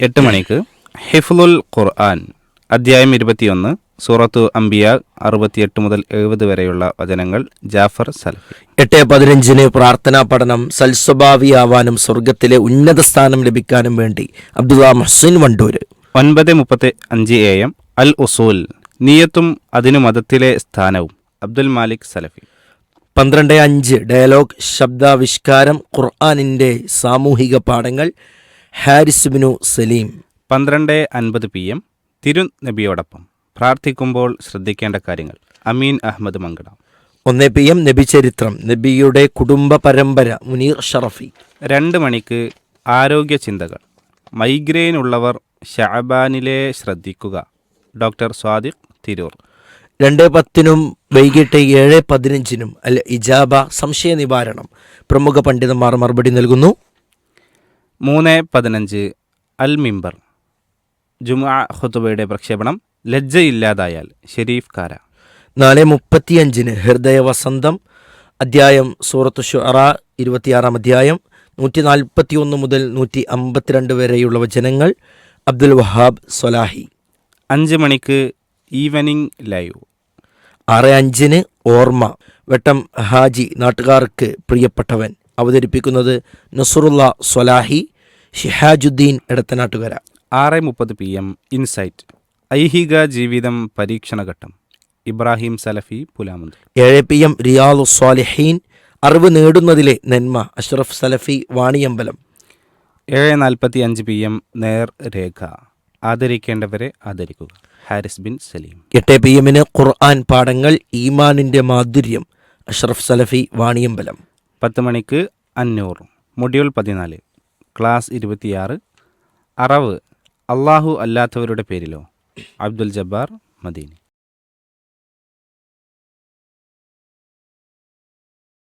8 മണിക്ക് ഹിഫ്ലുൽ ഖുർആൻ അധ്യായം 21 സൂറത്തു അംബിയ 68 മുതൽ 70 വരെയുള്ള വചനങ്ങൾ ജാഫർ സലഫി. 8:15 പ്രാർത്ഥനാ പഠനം. സൽസ്വഭാവിയാവാനും സ്വർഗത്തിലെ ഉന്നത സ്ഥാനം ലഭിക്കാനും വേണ്ടി അബ്ദുള്ള മുഹ്സിൻ വണ്ടൂര്. 9:35 AM അൽ ഉസൂൽ നിയത്തും അതിനു മതത്തിലെ സ്ഥാനവും അബ്ദുൽ മാലിക് സലഫി. 12:05 ഡയലോഗ് ശബ്ദാവിഷ്കാരം ഖുർആനിൻ്റെ സാമൂഹിക പാഠങ്ങൾ ഹാരിസ് ബിനു സലീം. 12:50 PM തിരുനബിയോടൊപ്പം പ്രാർത്ഥിക്കുമ്പോൾ ശ്രദ്ധിക്കേണ്ട കാര്യങ്ങൾ അമീൻ അഹമ്മദ് മങ്കട. 1 PM നബി ചരിത്രം നബിയുടെ കുടുംബ പരമ്പര മുനീർ ഷറഫി. 2 മണിക്ക് ആരോഗ്യ ചിന്തകൾ മൈഗ്രെയിൻ ഉള്ളവർ ഷഅബാനിലെ ശ്രദ്ധിക്കുക ഡോക്ടർ സ്വാദിഖ് തിരൂർ. 2:10 വൈകിട്ട് 7:15 അൽ ഇജാബ സംശയ നിവാരണം പ്രമുഖ പണ്ഡിതന്മാർ മറുപടി നൽകുന്നു. 3:15 അൽ മിമ്പർ ജുമുഅ ഖുതുബയുടെ പ്രക്ഷേപണം ലജ്ജയില്ലാതായാൽ ഷെരീഫ് കാര. 4:35 ഹൃദയ വസന്തം അധ്യായം സൂറത്തു ശുഅറ 26 അധ്യായം 141 മുതൽ 152 വരെയുള്ള വചനങ്ങൾ അബ്ദുൽ വഹാബ് സ്വലാഹി. 5 മണിക്ക് ഈവനിംഗ് ലൈവ്. 6:05 ഓർമ്മ വെട്ടം ഹാജി നാട്ടുകാർക്ക് പ്രിയപ്പെട്ടവൻ അവതരിപ്പിക്കുന്നത് നസുറുള്ള സ്വലാഹി ഷിഹാജുദ്ദീൻ എടത്തനാട്ടുകര. 6:30 PM ഇൻസൈറ്റ് ഐഹിക ജീവിതം പരീക്ഷണഘട്ടം ഇബ്രാഹിം സലഫി പുലാമന്ത്. 7 PM റിയാദു സ്വാലിഹീൻ അറിവ് നേടുന്നതിലെ നന്മ അഷ്റഫ് സലഫി വാണിയമ്പലം. 7:45 PM നേർ രേഖ ആദരിക്കേണ്ടവരെ ആദരിക്കുക ഹാരിസ് ബിൻ സലീം. 8 PM ഖുർആൻ പാഠങ്ങൾ ഈമാനിൻ്റെ മാധുര്യം അഷ്റഫ് സലഫി വാണിയമ്പലം. 10 മണിക്ക് അന്നൂർ മൊഡ്യൂൾ 14 ക്ലാസ് 26 അറവ് അള്ളാഹു അല്ലാത്തവരുടെ പേരിലോ അബ്ദുൽ ജബ്ബാർ മദീനി.